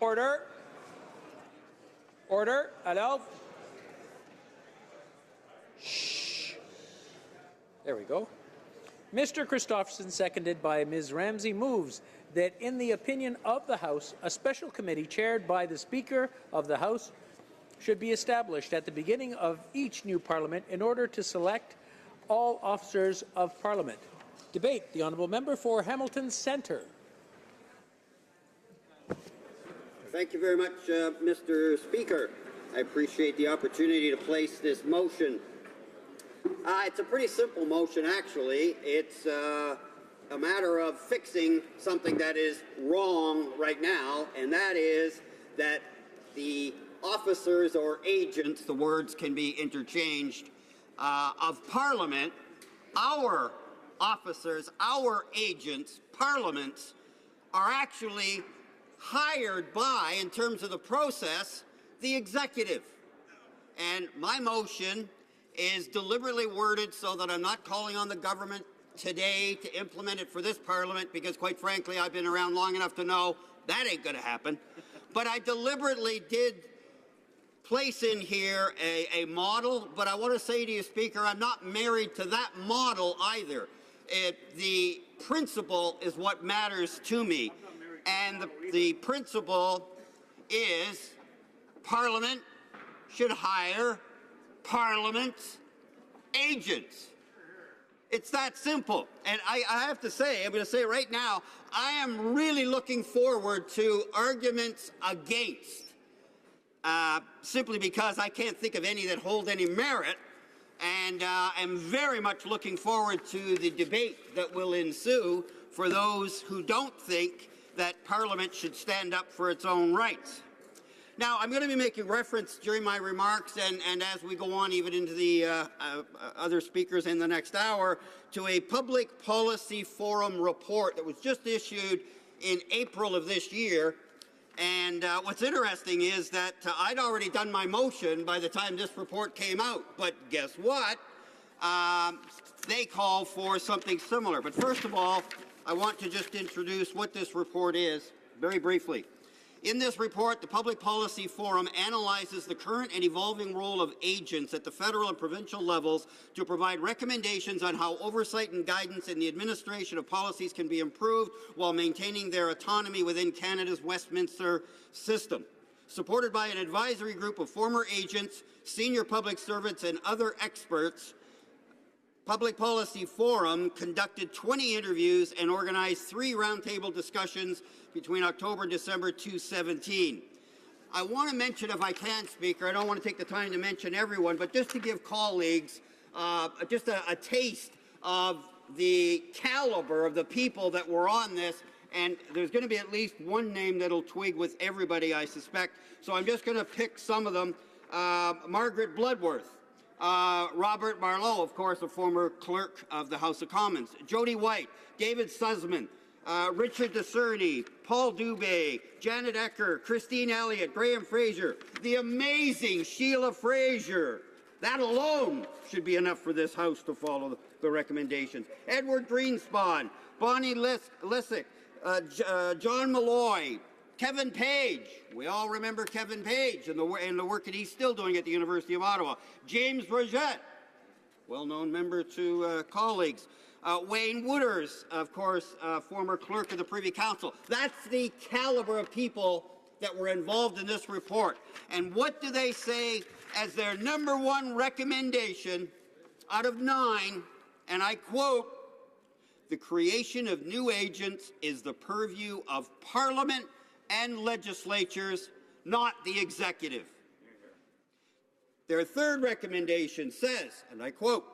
Order. Order. Alors. Shh. There we go. Mr. Christopherson, seconded by Ms. Ramsey, moves that in the opinion of the House, a special committee chaired by the Speaker of the House should be established at the beginning of each new Parliament in order to select all officers of Parliament. Debate. The Honourable Member for Hamilton Centre. Thank you very much, Mr. Speaker. I appreciate the opportunity to place this motion. It's a pretty simple motion, actually. It's a matter of fixing something that is wrong right now, and that is that the officers or agents, the words can be interchanged, of Parliament, our officers, our agents, Parliaments, are actually hired by, in terms of the process, the executive. And my motion is deliberately worded so that I'm not calling on the government today to implement it for this Parliament, because quite frankly I've been around long enough to know that ain't going to happen. But I deliberately did place in here a model, but I want to say to you, Speaker, I'm not married to that model either. The principle is what matters to me. And the principle is Parliament should hire Parliament's agents. It's that simple. And I have to say, I'm going to say right now, I am really looking forward to arguments against, simply because I can't think of any that hold any merit, and am very much looking forward to the debate that will ensue for those who don't think that Parliament should stand up for its own rights. Now, I'm going to be making reference during my remarks and as we go on even into the other speakers in the next hour to a Public Policy Forum report that was just issued in April of this year. And what's interesting is that I'd already done my motion by the time this report came out. But guess what? They call for something similar. But first of all, I want to just introduce what this report is very briefly. In this report, the Public Policy Forum analyzes the current and evolving role of agents at the federal and provincial levels to provide recommendations on how oversight and guidance in the administration of policies can be improved while maintaining their autonomy within Canada's Westminster system. Supported by an advisory group of former agents, senior public servants, and other experts, Public Policy Forum conducted 20 interviews and organized 3 roundtable discussions between October and December 2017. I want to mention, if I can, Speaker, I don't want to take the time to mention everyone, but just to give colleagues just a taste of the caliber of the people that were on this, and there's going to be at least one name that'll twig with everybody, I suspect. So I'm just going to pick some of them. Margaret Bloodworth. Robert Marlowe, of course, a former clerk of the House of Commons. Jody White, David Sussman, Richard Discerny, Paul Dubé, Janet Ecker, Christine Elliott, Graham Fraser, the amazing Sheila Fraser. That alone should be enough for this House to follow the recommendations. Edward Greenspan, Bonnie Lissick, John Malloy, Kevin Page. We all remember Kevin Page and the work that he's still doing at the University of Ottawa. James Rogette, well-known member to colleagues. Wayne Wooders, of course, former clerk of the Privy Council. That's the caliber of people that were involved in this report. And what do they say as their #1 recommendation out of 9? And I quote, "The creation of new agents is the purview of Parliament and legislatures, not the executive." Their 3rd recommendation says, and I quote,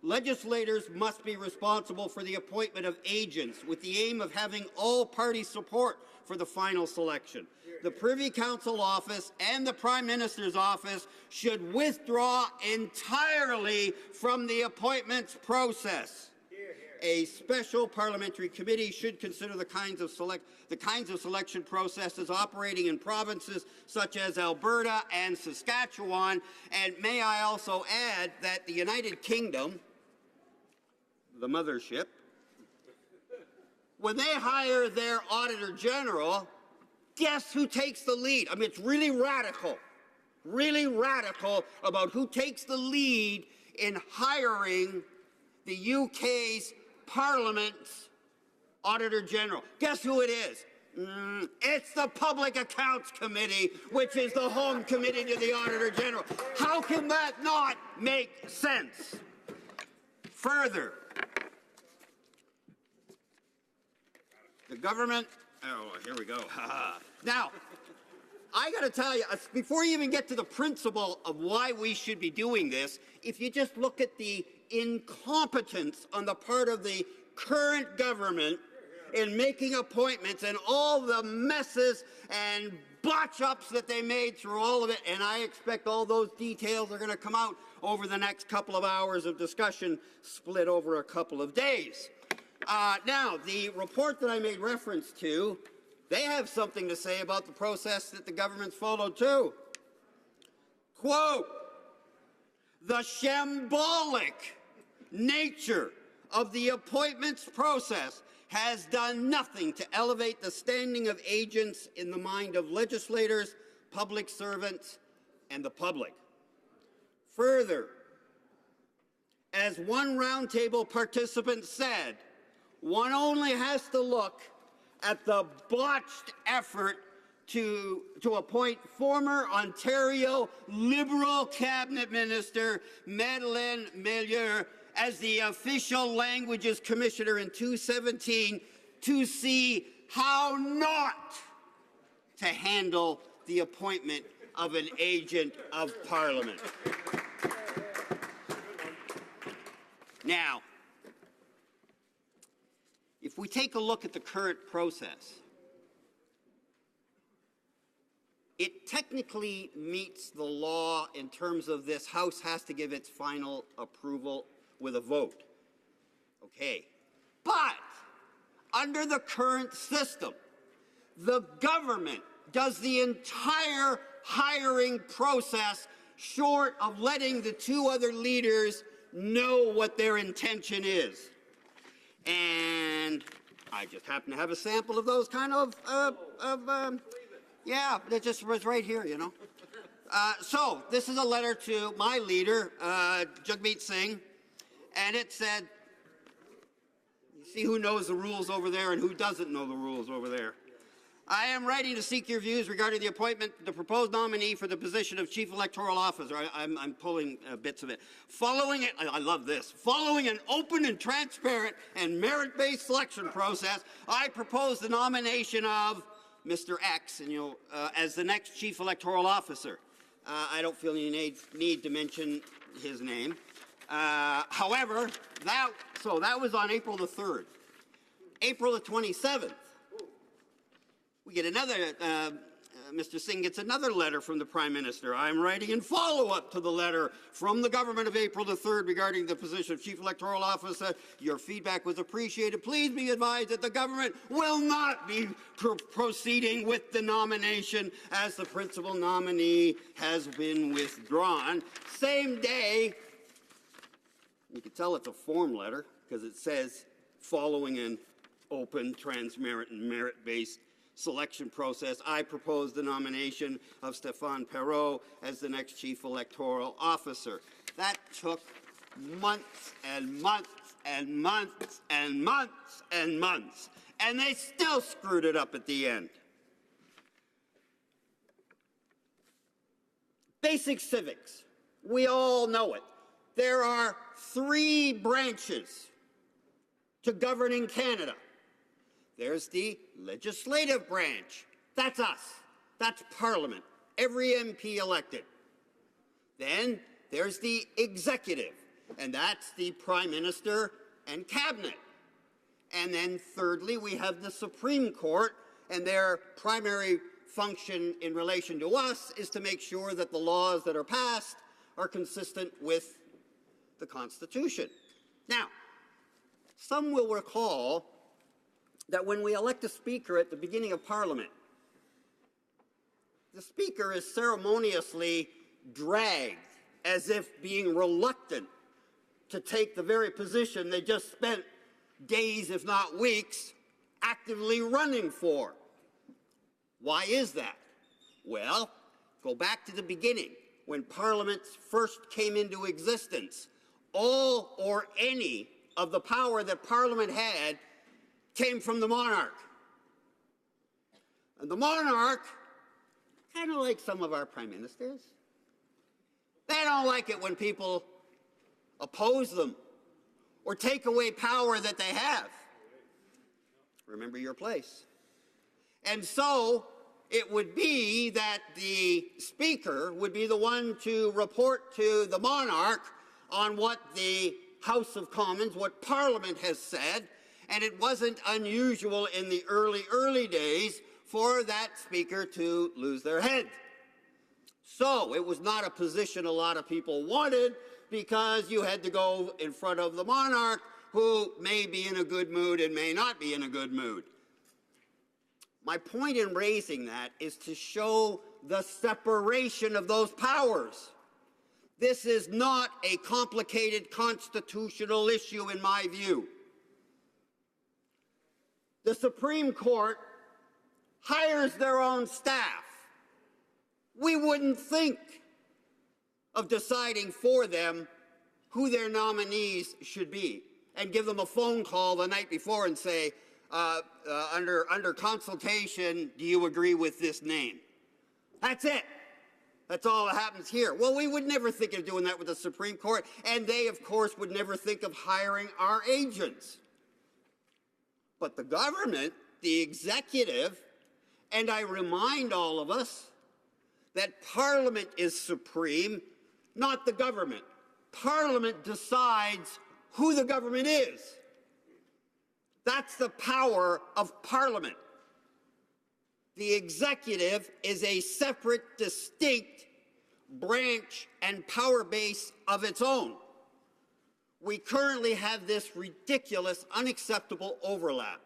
"Legislators must be responsible for the appointment of agents with the aim of having all party support for the final selection. The Privy Council office and the Prime Minister's office should withdraw entirely from the appointments process. A special parliamentary committee should consider the kinds of selection processes operating in provinces such as Alberta and Saskatchewan." And may I also add that the United Kingdom, the mothership, when they hire their Auditor General, Guess who takes the lead? I mean, it's really radical about who takes the lead in hiring the UK's Parliament's Auditor General. Guess who it is? It's the Public Accounts Committee, which is the home committee to the Auditor General. How can that not make sense? Further, the government, oh, here we go. Now, I got to tell you, before you even get to the principle of why we should be doing this, if you just look at the incompetence on the part of the current government in making appointments and all the messes and botch-ups that they made through all of it, and I expect all those details are going to come out over the next couple of hours of discussion split over a couple of days. Now, the report that I made reference to, they have something to say about the process that the government's followed too. Quote, the shambolic nature of the appointments process has done nothing to elevate the standing of agents in the mind of legislators, public servants, and the public. Further, as one roundtable participant said, one only has to look at the botched effort to appoint former Ontario Liberal Cabinet Minister Madeleine Melior as the Official Languages Commissioner in 2017 to see how not to handle the appointment of an agent of Parliament. Now, if we take a look at the current process, it technically meets the law in terms of this House has to give its final approval with a vote. Okay. But under the current system, the government does the entire hiring process short of letting the two other leaders know what their intention is. And I just happen to have a sample of those kind of yeah, that just was right here, you know. So this is a letter to my leader, Jagmeet Singh, and it said, you see who knows the rules over there and who doesn't know the rules over there. I am writing to seek your views regarding the appointment, the proposed nominee for the position of Chief Electoral Officer. I'm pulling bits of it. Following it, I love this. Following an open and transparent and merit-based selection process, I propose the nomination of Mr. X and as the next Chief Electoral Officer. I don't feel any need to mention his name. However, that was on April the 3rd. April the 27th. We get another, Mr. Singh gets another letter from the Prime Minister. I'm writing in follow-up to the letter from the government of April the 3rd regarding the position of Chief Electoral Officer. Your feedback was appreciated. Please be advised that the government will not be proceeding with the nomination as the principal nominee has been withdrawn. Same day, you can tell it's a form letter because it says, following an open, transparent, and merit-based selection process, I propose the nomination of Stéphane Perreault as the next Chief Electoral Officer. That took months and months and months and months and months, and they still screwed it up at the end. Basic civics. We all know it. There are 3 branches to governing Canada. There's the legislative branch. That's us. That's Parliament. Every MP elected. Then there's the executive, and that's the Prime Minister and Cabinet. And then thirdly, we have the Supreme Court, and their primary function in relation to us is to make sure that the laws that are passed are consistent with the Constitution. Now, some will recall that when we elect a speaker at the beginning of Parliament, the speaker is ceremoniously dragged as if being reluctant to take the very position they just spent days, if not weeks, actively running for. Why is that? Well, go back to the beginning, when parliaments first came into existence. All or any of the power that Parliament had came from the monarch. And the monarch, kind of like some of our prime ministers, they don't like it when people oppose them or take away power that they have. Remember your place. And so it would be that the Speaker would be the one to report to the monarch on what the House of Commons, what Parliament has said, and it wasn't unusual in the early days for that Speaker to lose their head. So it was not a position a lot of people wanted, because you had to go in front of the monarch, who may be in a good mood and may not be in a good mood. My point in raising that is to show the separation of those powers. This is not a complicated constitutional issue in my view. The Supreme Court hires their own staff. We wouldn't think of deciding for them who their nominees should be and give them a phone call the night before and say, under consultation, do you agree with this name? That's it. That's all that happens here. Well, we would never think of doing that with the Supreme Court, and they, of course, would never think of hiring our agents. But the government, the executive, and I remind all of us that Parliament is supreme, not the government. Parliament decides who the government is. That's the power of Parliament. The executive is a separate, distinct branch and power base of its own. We currently have this ridiculous, unacceptable overlap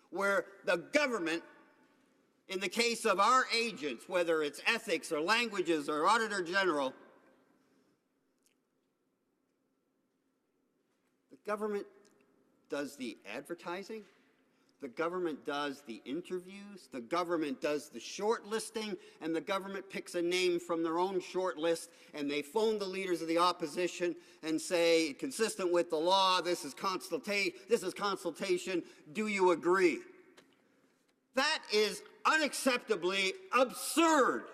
where the government, in the case of our agents, whether it's ethics or languages or Auditor General, the government does the advertising, the government does the interviews, the government does the shortlisting, and the government picks a name from their own short list, and they phone the leaders of the opposition and say, consistent with the law, this is consultation, do you agree? That is unacceptably absurd.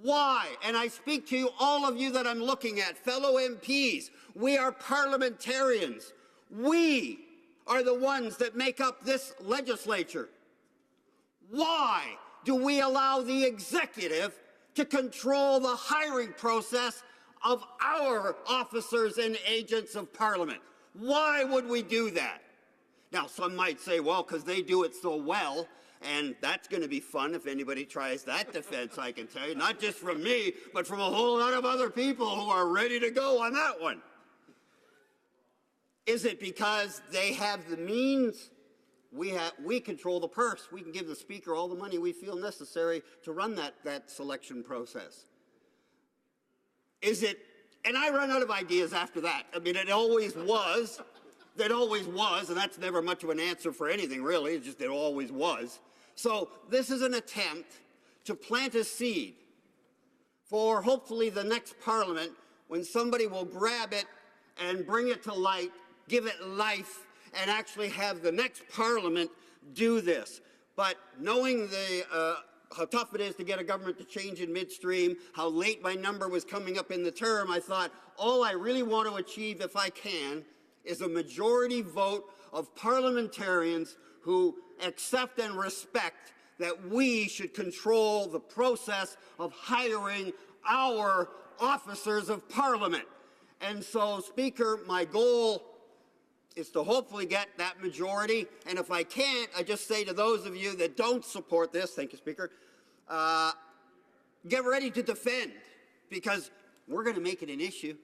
Why? And I speak to all of you that I'm looking at, fellow MPs. We are parliamentarians. We are the ones that make up this legislature. Why do we allow the executive to control the hiring process of our officers and agents of Parliament? Why would we do that? Now, some might say, well, because they do it so well, and that's going to be fun if anybody tries that defense, I can tell you. Not just from me, but from a whole lot of other people who are ready to go on that one. Is it because they have the means? We control the purse. We can give the Speaker all the money we feel necessary to run that selection process. Is it, and I run out of ideas after that. I mean, it always was, and that's never much of an answer for anything, really. It's just it always was. So this is an attempt to plant a seed for hopefully the next Parliament, when somebody will grab it and bring it to light, give it life, and actually have the next Parliament do this. But knowing how tough it is to get a government to change in midstream, how late my number was coming up in the term, I thought all I really want to achieve, if I can, is a majority vote of parliamentarians who accept and respect that we should control the process of hiring our officers of Parliament. And so, Speaker, my goal is to hopefully get that majority. And if I can't, I just say to those of you that don't support this, thank you, Speaker, get ready to defend, because we're going to make it an issue.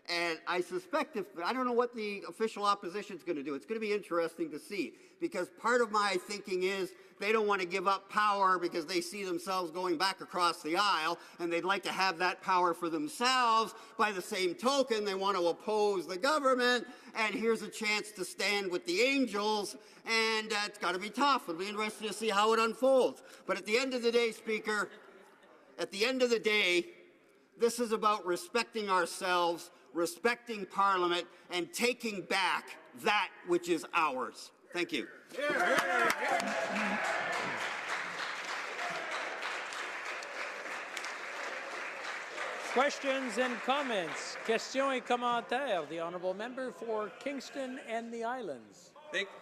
And I suspect I don't know what the official opposition is going to do. It's going to be interesting to see, because part of my thinking is they don't want to give up power because they see themselves going back across the aisle, and they'd like to have that power for themselves. By the same token, they want to oppose the government, and here's a chance to stand with the angels, and it's got to be tough. It'll be interesting to see how it unfolds. But at the end of the day, Speaker, at the end of the day, this is about respecting ourselves, respecting Parliament, and taking back that which is ours. Thank you. Questions and comments. Questions et commentaires. The honourable member for Kingston and the Islands.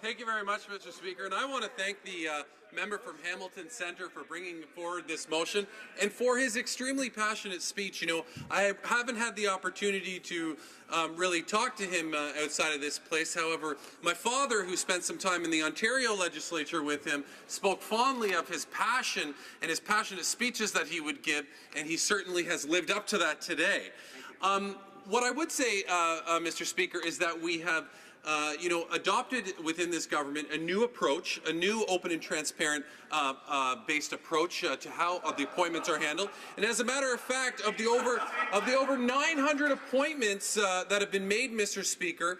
Thank you very much, Mr. Speaker, and I want to thank the member from Hamilton Centre for bringing forward this motion and for his extremely passionate speech. You know, I haven't had the opportunity to really talk to him outside of this place. However, my father, who spent some time in the Ontario legislature with him, spoke fondly of his passion and his passionate speeches that he would give, and he certainly has lived up to that today. What I would say, Mr. Speaker, is that we have adopted within this government a new approach, a new open and transparent based approach to how the appointments are handled. And as a matter of fact, of the over 900 appointments that have been made, Mr. Speaker,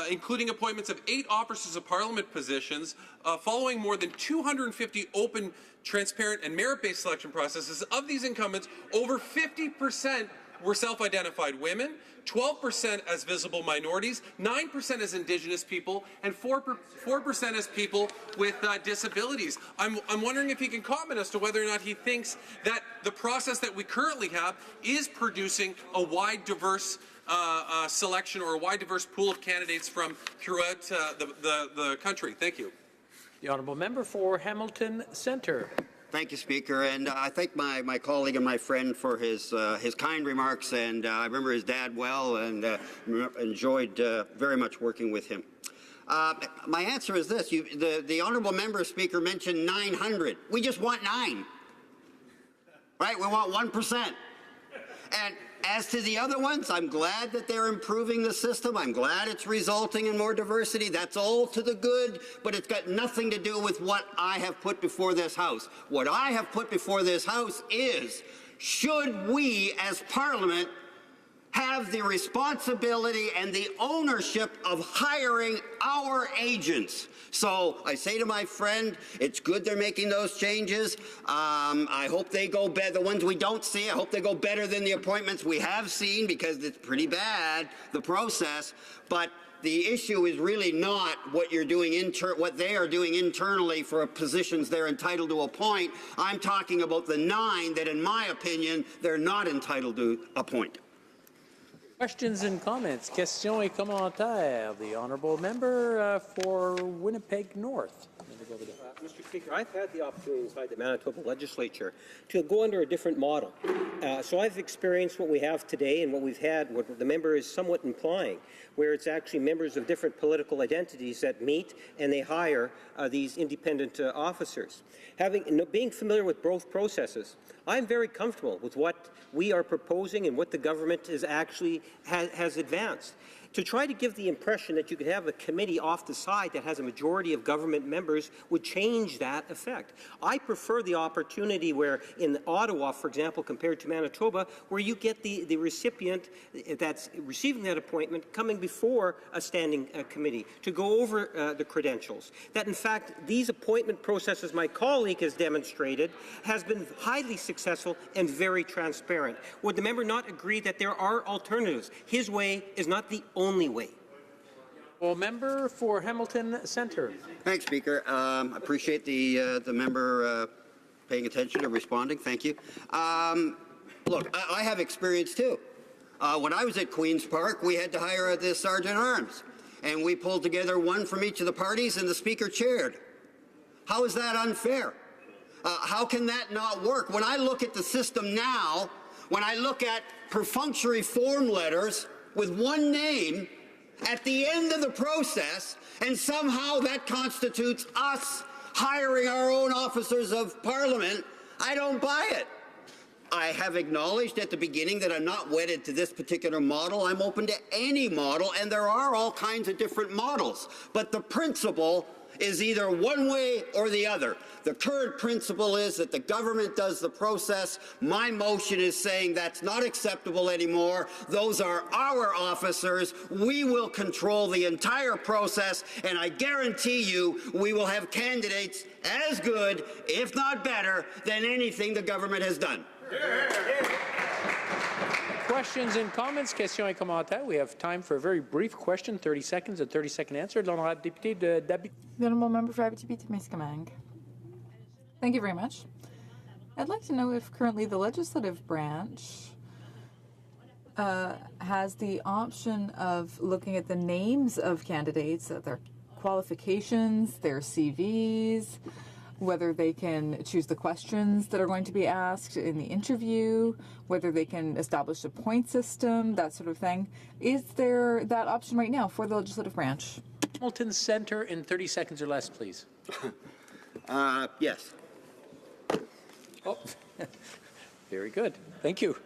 including appointments of 8 officers of Parliament positions, following more than 250 open, transparent, and merit-based selection processes, of these incumbents, over 50% were self-identified women, 12% as visible minorities, 9% as Indigenous people, and 4% as people with disabilities. I'm wondering if he can comment as to whether or not he thinks that the process that we currently have is producing a wide, diverse selection or a wide, diverse pool of candidates from throughout the country. Thank you. The honourable member for Hamilton Centre. Thank you, Speaker, and I thank my colleague and my friend for his kind remarks, and I remember his dad well and enjoyed very much working with him. My answer is this. The honourable member, Speaker, mentioned 900. We just want 9. Right? We want 1%. And as to the other ones, I'm glad that they're improving the system. I'm glad it's resulting in more diversity. That's all to the good, but it's got nothing to do with what I have put before this House. What I have put before this House is, should we as Parliament have the responsibility and the ownership of hiring our agents? So I say to my friend, it's good they're making those changes. I hope they go better. The ones we don't see, I hope they go better than the appointments we have seen, because it's pretty bad, the process. But the issue is really not what you're doing what they are doing internally for positions they're entitled to appoint. I'm talking about the 9 that, in my opinion, they're not entitled to appoint. Questions and comments. Questions et commentaires. The honourable member for Winnipeg North. Mr. Speaker, I've had the opportunity inside the Manitoba legislature to go under a different model. So I've experienced what we have today and what we've had, what the member is somewhat implying, where it's actually members of different political identities that meet and they hire these independent officers. Being familiar with both processes, I'm very comfortable with what we are proposing and what the government is actually has advanced. To try to give the impression that you could have a committee off the side that has a majority of government members would change that effect. I prefer the opportunity where in Ottawa, for example, compared to Manitoba, where you get the recipient that's receiving that appointment coming before a standing committee to go over the credentials. That in fact, these appointment processes my colleague has demonstrated has been highly successful and very transparent. Would the member not agree that there are alternatives? His way is not the only way. Well, member for Hamilton Centre. Thanks, Speaker. I appreciate the member paying attention and responding. Thank you. Look, I have experience too. When I was at Queen's Park, we had to hire this Sergeant-Arms, and we pulled together one from each of the parties, and the Speaker chaired. How is that unfair? How can that not work? When I look at the system now, when I look at perfunctory form letters with one name at the end of the process, and somehow that constitutes us hiring our own officers of Parliament, I don't buy it. I have acknowledged at the beginning that I'm not wedded to this particular model. I'm open to any model, and there are all kinds of different models. But the principle is either one way or the other. The current principle is that the government does the process. My motion is saying that's not acceptable anymore. Those are our officers. We will control the entire process, and I guarantee you we will have candidates as good, if not better, than anything the government has done. Questions and comments? Questions et commentaires. We have time for a very brief question, 30 seconds, a 30-second answer. L'honorable député d'Abitibi. The Honourable Member for Abitibi-Témiscamingue. Thank you very much. I'd like to know if currently the legislative branch has the option of looking at the names of candidates, their qualifications, their CVs, whether they can choose the questions that are going to be asked in the interview, whether they can establish a point system, that sort of thing. Is there that option right now for the legislative branch? Hamilton Centre in 30 seconds or less, please. Yes. Oh, very good. Thank you.